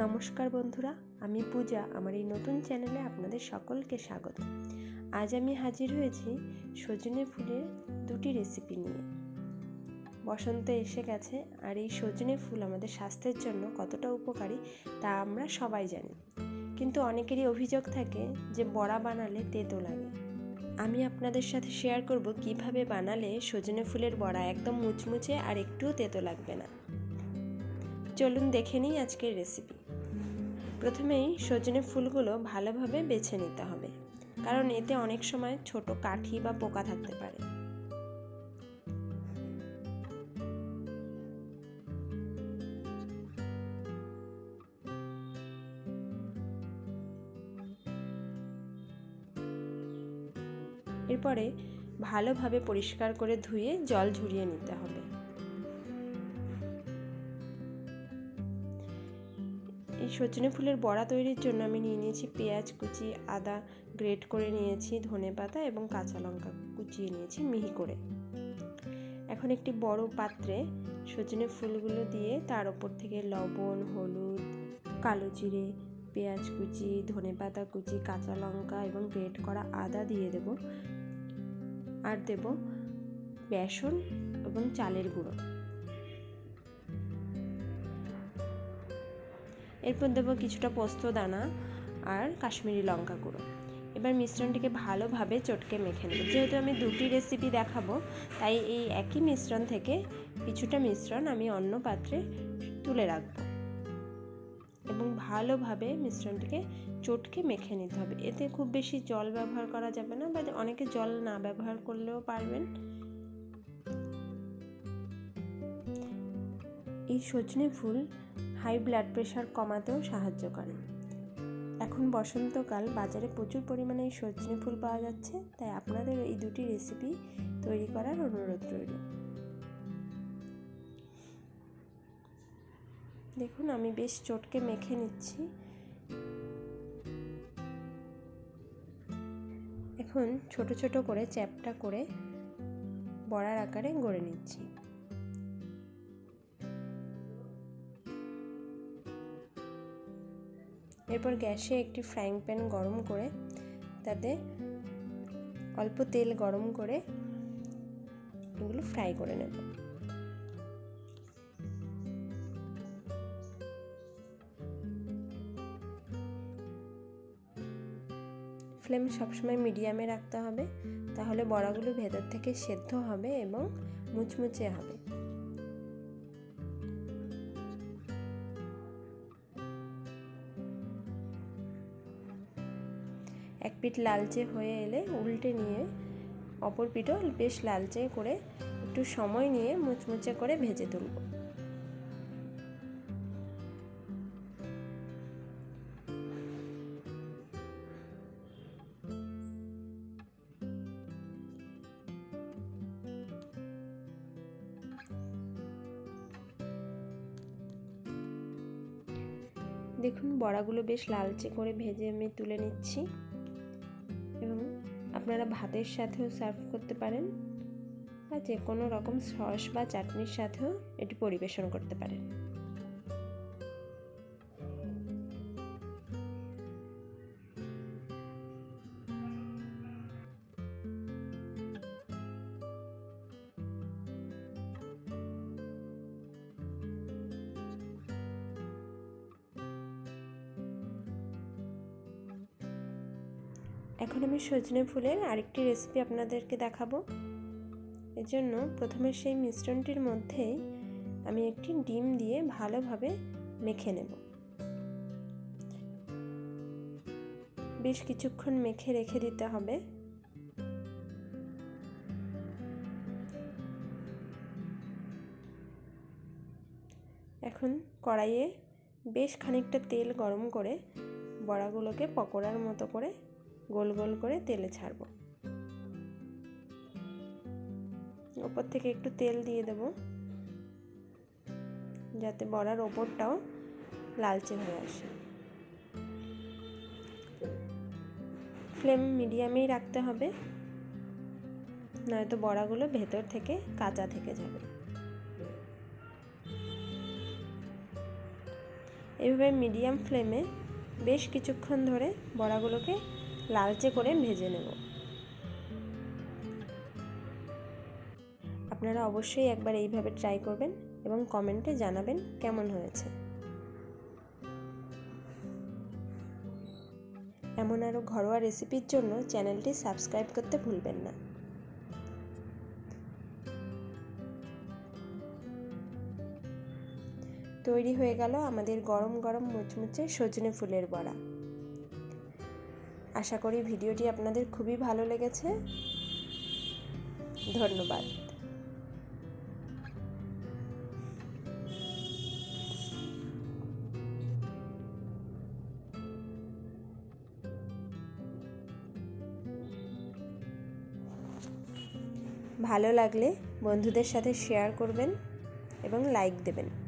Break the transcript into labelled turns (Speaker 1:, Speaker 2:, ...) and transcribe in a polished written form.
Speaker 1: নমস্কার বন্ধুরা, আমি পূজা। আমার এই নতুন চ্যানেলে আপনাদের সকলকে স্বাগত। আজ আমি হাজির হয়েছি সজনে ফুলের দুটি রেসিপি নিয়ে। বসন্ত এসে গেছে, আর এই সজনে ফুল আমাদের স্বাস্থ্যের জন্য কতটা উপকারী তা আমরা সবাই জানি, কিন্তু অনেকেরই অভিযোগ থাকে যে বড়া বানালে তেতো লাগে। আমি আপনাদের সাথে শেয়ার করব কিভাবে বানালে সজনে ফুলের বড়া একদম মুচমুচে আর একটুও তেতো লাগবে না। চলুন দেখে নিই আজকের রেসিপি। প্রথমেই সজনে ফুলগুলো ভালোভাবে বেছে নিতে হবে, কারণ এতে অনেক সময় ছোট কাঠি বা পোকা থাকতে পারে। এরপরে ভালোভাবে পরিষ্কার করে ধুয়ে জল ঝরিয়ে নিতে হবে। এই সজনে ফুলের বড়া তৈরির জন্য আমি নিয়ে নিয়েছি পেঁয়াজ কুচি, আদা গ্রেট করে নিয়েছি, ধনেপাতা এবং কাঁচা লঙ্কা কুচিয়ে নিয়েছি মিহি করে। এখন একটি বড় পাত্রে সজনে ফুলগুলো দিয়ে তার উপর থেকে লবণ, হলুদ, কালো জিরে, পেঁয়াজ কুচি, ধনেপাতা কুচি, কাঁচা লঙ্কা এবং গ্রেট করা আদা দিয়ে দেব। আর দেব বেসন এবং চালের গুঁড়ো। এরপর দেবো কিছুটা পোস্ত দানা আর কাশ্মীরি লঙ্কা গুঁড়ো। এবার মিশ্রণটিকে ভালোভাবে চটকে মেখে নেব। যেহেতু আমি দুটি রেসিপি দেখাবো, তাই এই একই মিশ্রণ থেকে কিছুটা মিশ্রণ আমি অন্য পাত্রে তুলে রাখবো এবং ভালোভাবে মিশ্রণটিকে চটকে মেখে নিতে হবে। এতে খুব বেশি জল ব্যবহার করা যাবে না, বা অনেকে জল না ব্যবহার করলেও পারবেন। এই সজনে ফুল হাই ব্লাড প্রেশার কমাতেও সাহায্য করে। এখন বসন্তকাল, বাজারে প্রচুর পরিমাণে এই সজনে ফুল পাওয়া যাচ্ছে, তাই আপনাদের এই দুটি রেসিপি তৈরি করার অনুরোধ রইল। দেখুন, আমি বেশ চটকে মেখে নিচ্ছি। এখন ছোট ছোট করে চ্যাপ্টা করে বড়ার আকারে গড়ে নিচ্ছি। এরপর গ্যাসে একটি ফ্রাইং প্যান গরম করে তাতে অল্প তেল গরম করে এগুলো ফ্রাই করে নেব। ফ্লেম সবসময় মিডিয়ামে রাখতে হবে, তাহলে বড়াগুলো ভেতর থেকে সেদ্ধ হবে এবং মুচমুচে হবে। এক পিঠ লালচে হয়ে এলে উল্টে নিয়ে অপর পিঠও বেশ লালচে করে একটু সময় নিয়ে মুচমুচে করে ভেজে তুলব। দেখুন, বড়াগুলো বেশ লালচে করে ভেজে আমি তুলে নিচ্ছি এবং আপনারা ভাতের সাথেও সার্ভ করতে পারেন, বা যে কোনো রকম সস বা চাটনির সাথেও এটি পরিবেশন করতে পারেন। এখন আমি সজনে ফুলের আরেকটি রেসিপি আপনাদেরকে দেখাবো। এর জন্য প্রথমে সেই মিশ্রণটির মধ্যেই আমি একটি ডিম দিয়ে ভালোভাবে মেখে নেব। বেশ কিছুক্ষণ মেখে রেখে দিতে হবে। এখন কড়াইয়ে বেশ খানিকটা তেল গরম করে বড়াগুলোকে পকোড়ার মতো করে গোল গোল করে তেলে ছাড়ব। ওপর থেকে একটু তেল দিয়ে দেব, যাতে বড়ার ওপরটাও লালচে হয়ে আসে। ফ্লেম মিডিয়ামেই রাখতে হবে, নয়তো বড়াগুলো ভেতর থেকে কাঁচা থেকে যাবে। এভাবে মিডিয়াম ফ্লেমে বেশ কিছুক্ষণ ধরে বড়াগুলোকে লালচে করে ভেজে নেব। আপনারা অবশ্যই একবার এইভাবে ট্রাই করবেন এবং কমেন্টে জানাবেন কেমন হয়েছে। এমন আরও ঘরোয়া রেসিপির জন্য চ্যানেলটি সাবস্ক্রাইব করতে ভুলবেন না। তৈরি হয়ে গেল আমাদের গরম গরম মুচমুচে সজনে ফুলের বড়া। আশা করি ভিডিওটি আপনাদের খুবই ভালো লেগেছে। ধন্যবাদ। ভালো লাগলে বন্ধুদের সাথে শেয়ার করবেন এবং লাইক দেবেন।